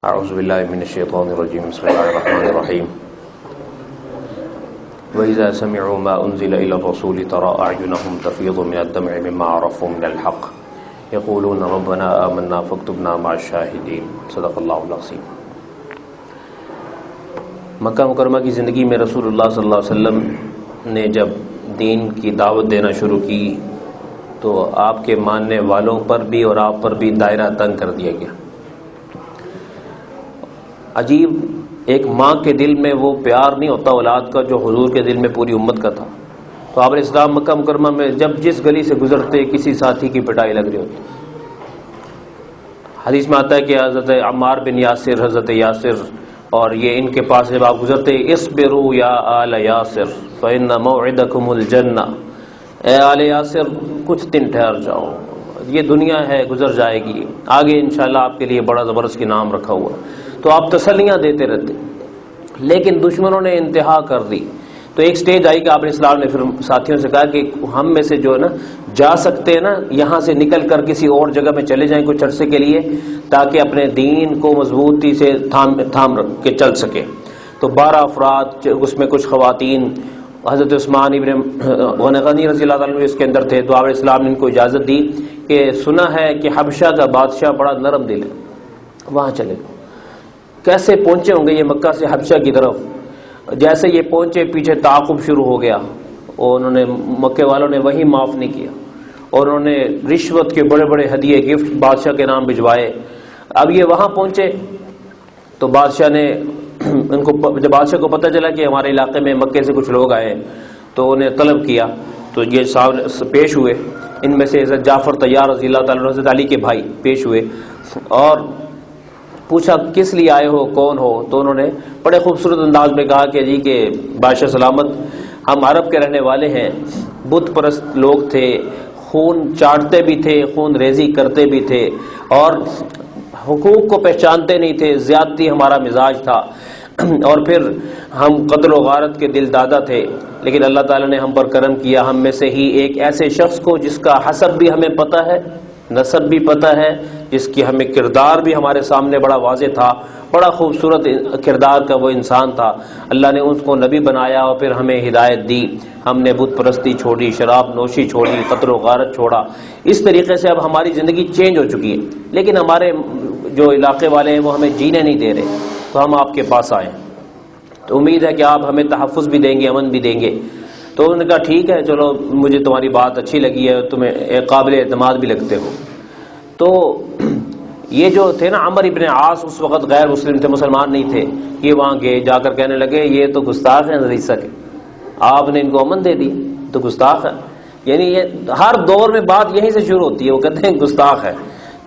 اعوذ باللہ من الشیطان الرجیم بسم اللہ الرحمن الرحیم وَإِذَا سَمِعُوا مَا أُنزِلَ إِلَى الرَّسُولِ تَرَى أَعْيُنَهُمْ تَفِيضُ مِنَ الدَّمْعِ مِمَّا عَرَفُوا مِنَ الْحَقِّ يَقُولُونَ رَبَّنَا آمَنَّا فَاكْتُبْنَا مَعَ الشَّاهِدِينَ صدق اللہ العظیم۔ مکہ مکرمہ کی زندگی میں رسول اللہ صلی اللہ علیہ وسلم نے جب دین کی دعوت دینا شروع کی تو آپ کے ماننے والوں پر بھی اور آپ پر بھی دائرہ تنگ کر دیا گیا۔ عجیب، ایک ماں کے دل میں وہ پیار نہیں ہوتا اولاد کا جو حضور کے دل میں پوری امت کا تھا۔ تو آپ اسلام مکہ مکرمہ میں جب جس گلی سے گزرتے کسی ساتھی کی پٹائی لگ رہی ہوتی۔ حدیث میں آتا ہے کہ حضرت عمار بن یاسر، حضرت یاسر اور یہ ان کے پاس جب آپ گزرتے، اصبروا یا آل یاسر فإن موعدکم الجنہ، اے آل یاسر کچھ دن ٹھہر جاؤ، یہ دنیا ہے گزر جائے گی، آگے انشاءاللہ آپ کے لیے بڑا زبردست انعام رکھا ہوا۔ تو آپ تسلیاں دیتے رہتے، لیکن دشمنوں نے انتہا کر دی۔ تو ایک سٹیج آئی کہ آپ اسلام نے پھر ساتھیوں سے کہا کہ ہم میں سے جو ہے نا جا سکتے ہیں نا یہاں سے نکل کر کسی اور جگہ میں چلے جائیں کچھ عرصے کے لیے، تاکہ اپنے دین کو مضبوطی سے تھام کے چل سکے۔ تو 12 افراد، اس میں کچھ خواتین، حضرت عثمان ابن غنی رضی اللہ عنہ اس کے اندر تھے۔ تو آپ اسلام نے ان کو اجازت دی کہ سنا ہے کہ حبشہ کا بادشاہ بڑا نرم دل ہے، وہاں چلے۔ کیسے پہنچے ہوں گے یہ مکہ سے حبشہ کی طرف؟ جیسے یہ پہنچے پیچھے تعاقب شروع ہو گیا، اور انہوں نے مکے والوں نے وہیں معاف نہیں کیا، اور انہوں نے رشوت کے بڑے بڑے ہدیے گفٹ بادشاہ کے نام بھجوائے۔ اب یہ وہاں پہنچے تو بادشاہ نے ان کو، جب بادشاہ کو پتہ چلا کہ ہمارے علاقے میں مکے سے کچھ لوگ آئے ہیں تو انہیں طلب کیا۔ تو یہ صاحب پیش ہوئے، ان میں سے حضرت جعفر طیار رضی اللہ تعالیٰ عنہ حضرت علی کے بھائی پیش ہوئے اور پوچھا کس لیے آئے ہو، کون ہو؟ تو انہوں نے بڑے خوبصورت انداز میں کہا کہ جی کہ بادشاہ سلامت، ہم عرب کے رہنے والے ہیں، بت پرست لوگ تھے، خون چاٹتے بھی تھے، خون ریزی کرتے بھی تھے، اور حقوق کو پہچانتے نہیں تھے، زیادتی ہمارا مزاج تھا، اور پھر ہم قتل و غارت کے دل دادا تھے۔ لیکن اللہ تعالیٰ نے ہم پر کرم کیا، ہم میں سے ہی ایک ایسے شخص کو جس کا حسب بھی ہمیں پتہ ہے، نسب بھی پتہ ہے، جس کی ہمیں کردار بھی ہمارے سامنے بڑا واضح تھا، بڑا خوبصورت کردار کا وہ انسان تھا، اللہ نے اس کو نبی بنایا اور پھر ہمیں ہدایت دی، ہم نے بت پرستی چھوڑی، شراب نوشی چھوڑی، قتل و غارت چھوڑا۔ اس طریقے سے اب ہماری زندگی چینج ہو چکی ہے، لیکن ہمارے جو علاقے والے ہیں وہ ہمیں جینے نہیں دے رہے، تو ہم آپ کے پاس آئے، تو امید ہے کہ آپ ہمیں تحفظ بھی دیں گے، امن بھی دیں گے۔ تو انہوں نے کہا ٹھیک ہے، چلو مجھے تمہاری بات اچھی لگی ہے، تمہیں ایک قابل اعتماد بھی لگتے ہو۔ تو یہ جو تھے نا عمر ابن عاص، اس وقت غیر مسلم تھے، مسلمان نہیں تھے، یہ وہاں گئے، جا کر کہنے لگے یہ تو گستاخ ہیں عزیزہ کے، آپ نے ان کو امن دے دی تو گستاخ ہے۔ یعنی یہ ہر دور میں بات یہیں سے شروع ہوتی ہے، وہ کہتے ہیں گستاخ ہے،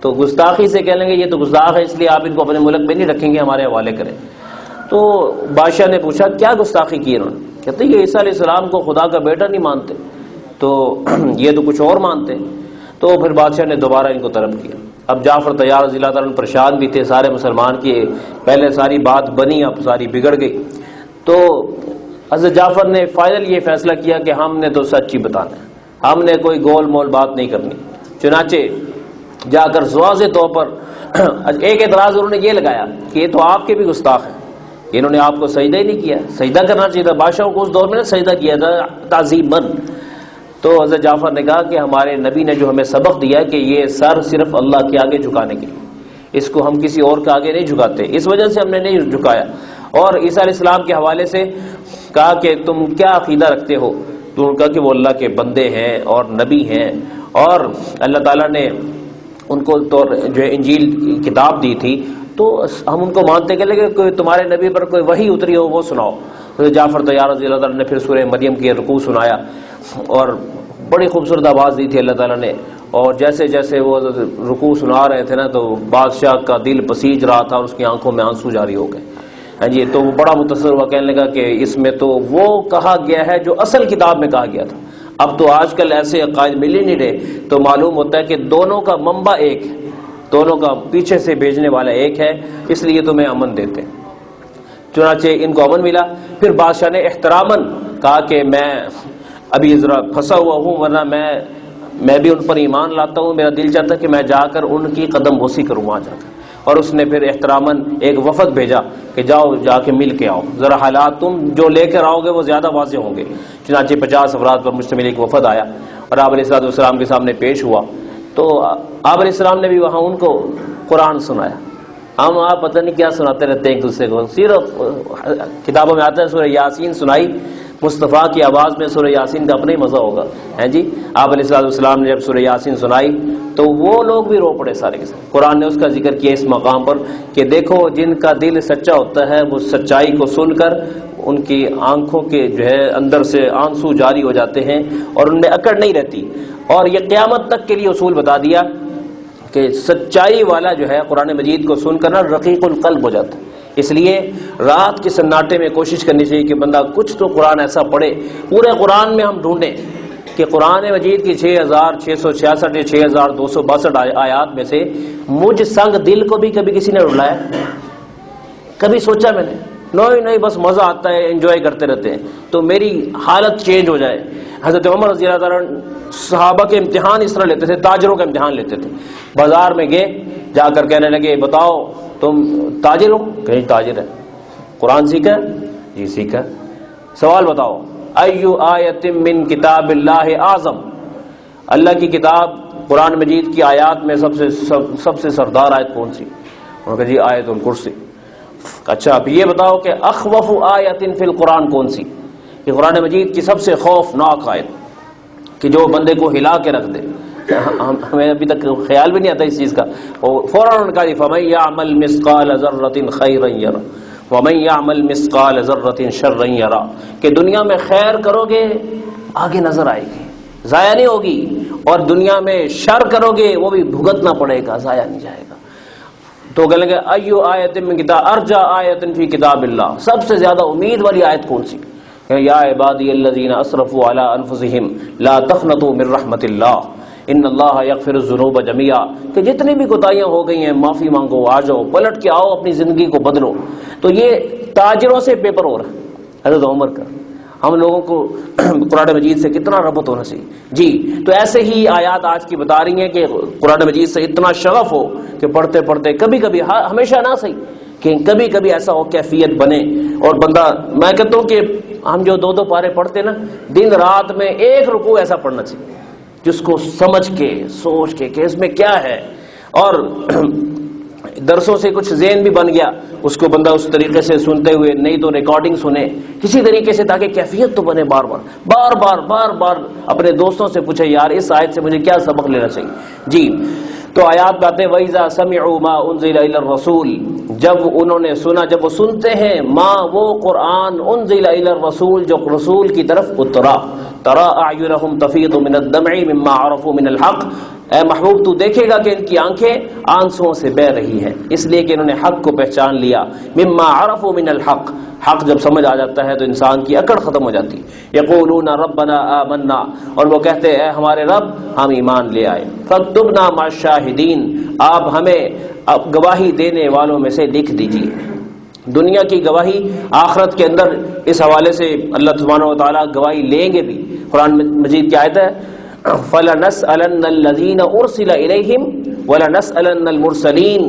تو گستاخی سے کہہ لیں گے یہ تو گستاخ ہے، اس لیے آپ ان کو اپنے ملک میں نہیں رکھیں گے، ہمارے حوالے کریں۔ تو بادشاہ نے پوچھا کیا گستاخی کی انہوں نے؟ کہتے ہیں یہ عیسیٰ علیہ السلام کو خدا کا بیٹا نہیں مانتے، تو یہ تو کچھ اور مانتے۔ تو پھر بادشاہ نے دوبارہ ان کو طلب کیا۔ اب جعفر طیار رضی اللہ تعالیٰ عنہ پریشان بھی تھے، سارے مسلمان کیے، پہلے ساری بات بنی اب ساری بگڑ گئی۔ تو حضرت جعفر نے فائنل یہ فیصلہ کیا کہ ہم نے تو سچ ہی بتانا ہے، ہم نے کوئی گول مول بات نہیں کرنی۔ چنانچہ جا کر واضح طور پر ایک اعتراض انہوں نے یہ لگایا کہ یہ تو آپ کے بھی گستاخ ہیں، انہوں نے آپ کو سجدہ ہی نہیں کیا، سجدہ کرنا چاہیے تھا، بادشاہوں کو اس دور میں نے سجدہ کیا تھا تعظیماً۔ تو حضرت جعفر نے کہا کہ ہمارے نبی نے جو ہمیں سبق دیا کہ یہ سر صرف اللہ کے آگے جھکانے کے لیے، اس کو ہم کسی اور کے آگے نہیں جھکاتے، اس وجہ سے ہم نے نہیں جھکایا۔ اور عیسیٰ علیہ السلام کے حوالے سے کہا کہ تم کیا عقیدہ رکھتے ہو؟ تو انہوں نے کہا کہ وہ اللہ کے بندے ہیں اور نبی ہیں، اور اللہ تعالیٰ نے ان کو تو جو انجیل کتاب دی تھی، تو ہم ان کو مانتے کہ لگے کوئی تمہارے نبی پر کوئی وحی اتری ہو وہ سناؤ۔ حضرت جعفر طیار رضی اللہ تعالیٰ نے پھر سورہ مریم کی رکوع سنایا، اور بڑی خوبصورت آواز دی تھی اللہ تعالیٰ نے، اور جیسے جیسے وہ رکوع سنا رہے تھے نا تو بادشاہ کا دل پسیج رہا تھا اور اس کی آنکھوں میں آنسو جاری ہو گئے۔ ہاں جی، تو وہ بڑا متاثر ہوا، کہنے لگا کہ اس میں تو وہ کہا گیا ہے جو اصل کتاب میں کہا گیا تھا، اب تو آج کل ایسے عقائد مل ہی نہیں رہے، تو معلوم ہوتا ہے کہ دونوں کا منبع ایک ہے، دونوں کا پیچھے سے بھیجنے والا ایک ہے، اس لیے تمہیں امن دیتے۔ چنانچہ ان کو امن ملا۔ پھر بادشاہ نے احتراماً کہا کہ میں ابھی ذرا پھنسا ہوا ہوں، ورنہ میں بھی ان پر ایمان لاتا ہوں، میرا دل چاہتا ہے کہ میں جا کر ان کی قدم بوسی کروں وہاں جا کر، اور اس نے پھر احتراماً ایک وفد بھیجا کہ جاؤ جا کے مل کے آؤ، ذرا حالات تم جو لے کر آؤ گے وہ زیادہ واضح ہوں گے۔ چنانچہ 50 افراد پر مشتمل ایک وفد آیا اور آپ علیہ السلام کے سامنے پیش ہوا، تو آپ علیہ السلام نے بھی وہاں ان کو قرآن سنایا۔ ہم آپ پتہ نہیں کیا سناتے رہتے ہیں ایک دوسرے کو، صرف کتابوں میں آتا ہے سورہ یاسین سنائی، مصطفیٰ کی آواز میں سورہ یاسین کا اپنا ہی مزہ ہوگا، ہیں جی۔ آپ علیہ السلام نے جب سورہ یاسین سنائی تو وہ لوگ بھی رو پڑے سارے کے ساتھ۔ قرآن نے اس کا ذکر کیا اس مقام پر کہ دیکھو جن کا دل سچا ہوتا ہے وہ سچائی کو سن کر ان کی آنکھوں کے جو ہے اندر سے آنسو جاری ہو جاتے ہیں اور ان میں اکڑ نہیں رہتی، اور یہ قیامت تک کے لیے اصول بتا دیا کہ سچائی والا جو ہے قرآن مجید کو سن کر رقیق القلب ہو جاتا ہے۔ اس لیے رات کے سناٹے میں کوشش کرنی چاہیے کہ بندہ کچھ تو قرآن ایسا پڑھے۔ پورے قرآن میں ہم ڈھونڈیں کہ قرآن مجید کی 6666 یا 6262 آیات میں سے مجھ سنگ دل کو بھی کبھی کسی نے رلایا؟ کبھی سوچا میں نے؟ نہیں، بس مزہ آتا ہے، انجوائے کرتے رہتے ہیں، تو میری حالت چینج ہو جائے۔ حضرت عمر رضی اللہ تعالیٰ صحابہ کے امتحان اس طرح لیتے تھے، تاجروں کا امتحان لیتے تھے۔ بازار میں گئے، جا کر کہنے لگے بتاؤ تم تاجر ہو؟ کہیں تاجر ہے۔ قرآن سیکھا؟ جی سیکھا۔ سوال بتاؤ، ایو آیت من کتاب اللہ اعظم، اللہ کی کتاب قرآن مجید کی آیات میں سب سے سردار آیت کون سی؟ انہوں نے کہا جی آیت الکرسی۔ اچھا اب یہ بتاؤ کہ اخوف آیت فی القرآن کون سی؟ کہ قرآن مجید کی سب سے خوفناک آیت کہ جو بندے کو ہلا کے رکھ دے۔ ہمیں ابھی تک خیال بھی نہیں آتا اس چیز کا، فوراً ان کا فَمَن يَعْمَلْ مِثْقَالَ ذَرَّةٍ خَيْرًا يَرَهُ وَمَن يَعْمَلْ مِثْقَالَ ذَرَّةٍ شَرًّا يَرَهُ، کہ دنیا میں خیر کرو گے آگے نظر آئے گی، ضائع نہیں ہوگی، اور دنیا میں شر کرو گے وہ بھی بھگتنا پڑے گا، ضائع نہیں جائے گا۔ تو کہنے لگے ایو آیت من کتاب ارجا آیت فی کتاب اللہ، سب سے زیادہ امید والی آیت کون سی؟ یا عبادی الذین اسرفوا علی انفسہم لا تقنطوا من رحمت اللہ ان اللہ یغفر الذنوب جميعا، کہ جتنی بھی کوتاہیاں ہو گئی ہیں معافی مانگو، آ جاؤ، پلٹ کے آؤ، اپنی زندگی کو بدلو۔ تو یہ تاجروں سے پیپر ہو رہا ہے حضرت عمر کا۔ ہم لوگوں کو قرآن مجید سے کتنا ربط ہونا چاہیے جی۔ تو ایسے ہی آیات آج کی بتا رہی ہیں کہ قرآن مجید سے اتنا شغف ہو کہ پڑھتے پڑھتے کبھی کبھی، ہمیشہ نہ صحیح کہ کبھی کبھی ایسا ہو کیفیت بنے، اور بندہ، میں کہتا ہوں کہ ہم جو 2 پارے پڑھتے نا دن رات میں، ایک رکوع ایسا پڑھنا چاہیے جس کو سمجھ کے سوچ کے کہ اس میں کیا ہے، اور درسوں سے کچھ ذہن بھی بن گیا اس کو بندہ اس طریقے سے سنتے ہوئے، نہیں تو ریکارڈنگ سنے کسی طریقے سے، تاکہ کیفیت تو بنے۔ بار بار اپنے دوستوں سے پوچھے یار اس آیت سے مجھے کیا سبق لینا چاہیے جی۔ تو آیات باتیں وَإِذَا سَمِعُوا مَا أُنزِلَ إِلَى الرَّسُولِ، جب انہوں نے سنا، جب وہ سنتے ہیں، ما وہ قرآن، انزل إِلَى الرَّسُولِ جو رسول کی طرف اترا، ترى أعينهم تفيض من الدمع مما عرفوا من الحق، اے محبوب تو دیکھے گا کہ ان کی آنکھیں آنسوؤں سے بہہ رہی ہیں، اس لیے کہ انہوں نے حق کو پہچان لیا۔ مما عرفوا من الحق، حق جب سمجھ آ جاتا ہے تو انسان کی اکڑ ختم ہو جاتی۔ یقولون ربنا آمنا، اور وہ کہتے اے ہمارے رب ہم ایمان لے آئے۔ فاکتبنا مع الشاہدین، آپ ہمیں گواہی دینے والوں میں سے لکھ دیجیے۔ دنیا کی گواہی آخرت کے اندر اس حوالے سے اللہ سبحانہ و تعالیٰ گواہی لیں گے بھی۔ قرآن مجید کی آیت ہے فَلَنَسْأَلَنَّ الَّذِينَ أُرْسِلَ إِلَيْهِمْ وَلَنَسْأَلَنَّ الْمُرْسَلِينَ،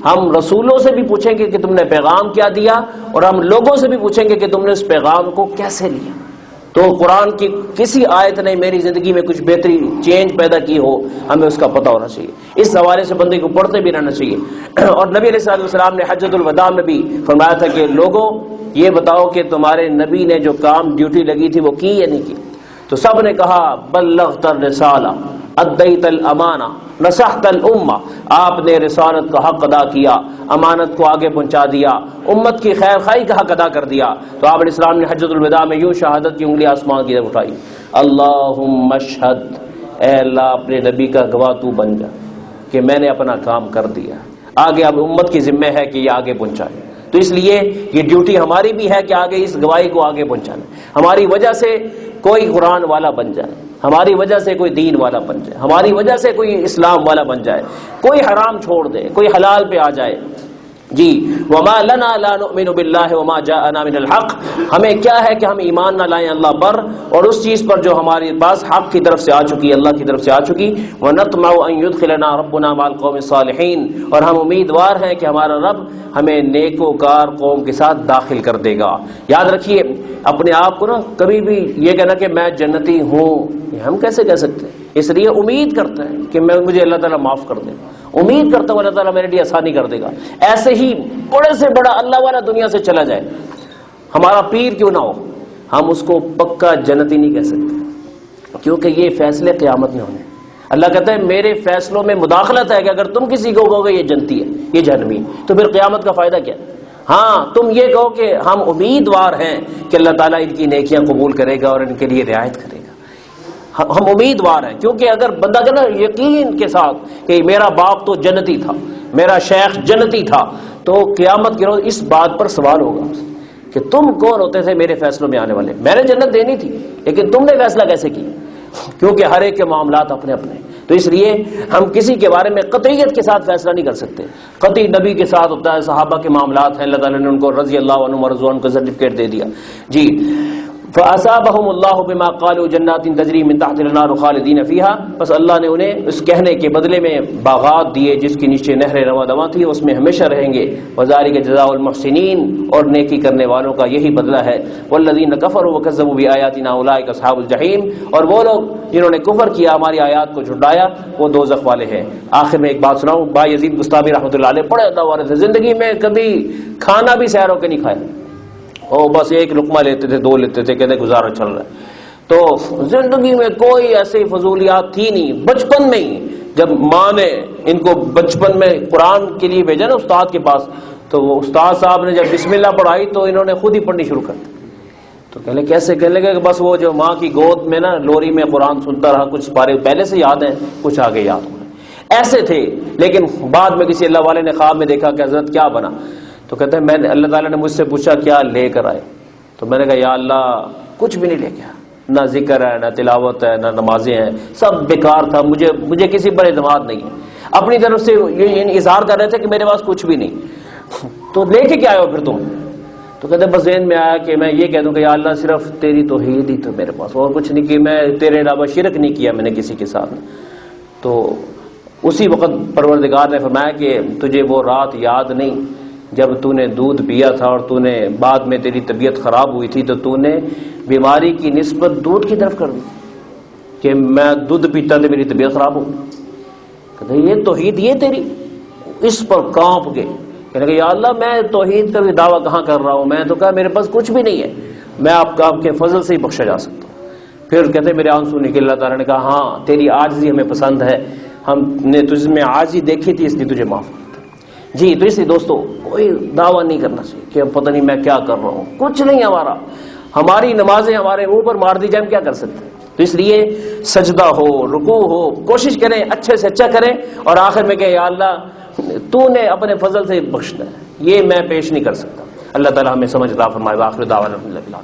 ہم رسولوں سے بھی پوچھیں گے کہ تم نے پیغام کیا دیا، اور ہم لوگوں سے بھی پوچھیں گے کہ تم نے اس پیغام کو کیسے لیا۔ تو قرآن کی کسی آیت نے میری زندگی میں کچھ بہتری چینج پیدا کی ہو، ہمیں اس کا پتہ ہونا چاہیے۔ اس حوالے سے بندے کو پڑھتے بھی رہنا چاہیے۔ اور نبی علیہ السلام نے حجۃ الوداع میں بھی فرمایا تھا کہ لوگوں یہ بتاؤ کہ تمہارے نبی نے جو کام ڈیوٹی لگی تھی وہ کی یا نہیں کی؟ تو سب نے کہا بلغت الرسالہ ادیت الامانہ نصحت الامہ، آپ نے رسالت کا حق ادا کیا، امانت کو آگے پہنچا دیا، امت کی خیر خواہی کا حق ادا کر دیا۔ تو آپ علیہ السلام نے حجۃ الوداع میں یوں شہادت کی انگلی آسمان کی طرف اٹھائی، اللہم اشہد، اے اللہ اپنے نبی کا گواہ تو بن جا کہ میں نے اپنا کام کر دیا، آگے اب امت کی ذمہ ہے کہ یہ آگے پہنچائے۔ تو اس لیے یہ ڈیوٹی ہماری بھی ہے کہ آگے اس گواہی کو آگے پہنچانا، ہماری وجہ سے کوئی قرآن والا بن جائے، ہماری وجہ سے کوئی دین والا بن جائے، ہماری وجہ سے کوئی اسلام والا بن جائے، کوئی حرام چھوڑ دے، کوئی حلال پہ آ جائے، جی وما لنا لا نؤمن باللہ وما جاءنا من الحق، ہمیں کیا ہے کہ ہم ایمان نہ لائیں اللہ پر اور اس چیز پر جو ہمارے پاس حق کی طرف سے آ چکی، اللہ کی طرف سے آ چکی، ونطمع ان يدخلنا ربنا مع القوم الصالحین، اور ہم امیدوار ہیں کہ ہمارا رب ہمیں نیکوکار قوم کے ساتھ داخل کر دے گا۔ یاد رکھیے اپنے آپ کو نا کبھی بھی یہ کہنا کہ میں جنتی ہوں، یہ ہم کیسے کہہ سکتے ہیں؟ اس لیے امید کرتے ہیں کہ مجھے اللہ تعالیٰ معاف کر دے، امید کرتا ہوں اللہ تعالیٰ میرے لیے آسانی کر دے گا۔ ایسے ہی بڑے سے بڑا اللہ والا دنیا سے چلا جائے، ہمارا پیر کیوں نہ ہو، ہم اس کو پکا جنتی نہیں کہہ سکتے، کیونکہ یہ فیصلے قیامت میں ہونے۔ اللہ کہتا ہے میرے فیصلوں میں مداخلت ہے کہ اگر تم کسی کو کہو گے یہ جنتی ہے، یہ جہنمی، تو پھر قیامت کا فائدہ کیا؟ ہاں تم یہ کہو کہ ہم امیدوار ہیں کہ اللہ تعالیٰ ان کی نیکیاں قبول کرے گا اور ان کے لیے رعایت کرے گا، ہم امیدوار ہیں۔ کیونکہ اگر بندہ کہنا یقین کے ساتھ کہ میرا باپ تو جنتی تھا، میرا شیخ جنتی تھا، تو قیامت کے روز اس بات پر سوال ہوگا کہ تم کون ہوتے تھے میرے فیصلوں میں آنے والے؟ میں نے جنت دینی تھی لیکن تم نے فیصلہ کیسے کی؟ کیونکہ ہر ایک کے معاملات اپنے اپنے، تو اس لیے ہم کسی کے بارے میں قطعیت کے ساتھ فیصلہ نہیں کر سکتے۔ قطعی نبی کے ساتھ ہوتا ہے، صحابہ کے معاملات ہیں، اللہ تعالیٰ نے ان کو رضی اللہ عنہم ورضوا عنہ کا سرٹیفکیٹ دے دیا۔ جی فَأَصَابَهُمُ اللَّهُ بِمَا قَالُوا جَنَّاتٍ تَجْرِي مِن تَحْتِهَا الْأَنْهَارُ خَالِدِينَ فِيهَا، بس اللہ نے انہیں اس کہنے کے بدلے میں باغات دیے جس کے نیچے نہریں رواں دواں تھی، اس میں ہمیشہ رہیں گے۔ وَذَلِكَ جَزَاءُ الْمُحْسِنِينَ، اور نیکی کرنے والوں کا یہی بدلہ ہے۔ وَالَّذِينَ كَفَرُوا وَكَذَّبُوا بِآيَاتِنَا أُولَٰئِكَ أَصْحَابُ الْجَحِيمِ، اور وہ لوگ جنہوں نے کفر کیا، ہماری آیات کو جھٹلایا، وہ دوزخ والے ہیں۔ آخر میں ایک بات سناؤں، بایزید بستامی رحمۃ اللہ علیہ بڑے اللہ والے تھے، زندگی میں کبھی کھانا بھی سحروں کے نہیں کھائے، او بس ایک لقمہ لیتے تھے، دو لیتے تھے، کہتے گزارا چل رہا ہے۔ تو زندگی میں کوئی ایسی فضولیات تھی نہیں۔ بچپن میں ہی جب ماں نے ان کو بچپن میں قرآن کے لیے بھیجا نا استاد کے پاس، تو وہ استاد صاحب نے جب بسم اللہ پڑھائی تو انہوں نے خود ہی پڑھنی شروع کر دی۔ تو کہنے کیسے؟ کہنے لگے کہ بس وہ جو ماں کی گود میں نا لوری میں قرآن سنتا رہا، کچھ پارے پہلے سے یاد ہیں، کچھ آگے یاد ہو رہے، ایسے تھے۔ لیکن بعد میں کسی اللہ والے نے خواب میں دیکھا کہ حضرت کیا بنا، تو کہتے ہیں میں نے، اللہ تعالیٰ نے مجھ سے پوچھا کیا لے کر آئے، تو میں نے کہا یا اللہ کچھ بھی نہیں لے کے آیا، نہ ذکر ہے، نہ تلاوت ہے، نہ نمازیں ہیں، سب بیکار تھا، مجھے کسی پر اعتماد نہیں ہے۔ اپنی طرف سے یہ اظہار کر رہے تھے کہ میرے پاس کچھ بھی نہیں۔ تو لے کے کیا آئے ہو پھر تم؟ تو کہتے بس ذہن میں آیا کہ میں یہ کہہ دوں کہ یا اللہ صرف تیری توحید ہی تو میرے پاس، اور کچھ نہیں، کہ میں تیرے علاوہ شرک نہیں کیا میں نے کسی کے ساتھ۔ تو اسی وقت پروردگار نے فرمایا کہ تجھے وہ رات یاد نہیں جب تو نے دودھ پیا تھا اور تو نے بعد میں تیری طبیعت خراب ہوئی تھی تو تو نے بیماری کی نسبت دودھ کی طرف کر دی کہ میں دودھ پیتا تو میری طبیعت خراب ہو۔ کہتے یہ توحید یہ تیری؟ اس پر کانپ گئے، کہنے کہ یا اللہ میں توحید کا بھی دعویٰ کہاں کر رہا ہوں، میں تو کہا میرے پاس کچھ بھی نہیں ہے، میں آپ کے فضل سے ہی بخشا جا سکتا ہوں۔ پھر کہتے میرے آنسو نکل، اللہ تعالیٰ نے کہا ہاں تیری عاجزی ہمیں پسند ہے، ہم نے تجھ میں عاجزی دیکھی تھی اس لیے تجھے معاف کرتا۔ جی تو اس لیے دوستو کوئی دعویٰ نہیں کرنا چاہیے کہ پتہ نہیں میں کیا کر رہا ہوں، کچھ نہیں ہمارا، ہماری نمازیں ہمارے منہ پر مار دی جائیں، ہم کیا کر سکتے ہیں؟ تو اس لیے سجدہ ہو، رکوع ہو، کوشش کریں اچھے سے اچھا کریں، اور آخر میں کہ یا اللہ تو نے اپنے فضل سے بخشنا ہے، یہ میں پیش نہیں کر سکتا۔ اللہ تعالی ہمیں سمجھ عطا فرمائے۔ وآخر دعوانا الحمدللہ۔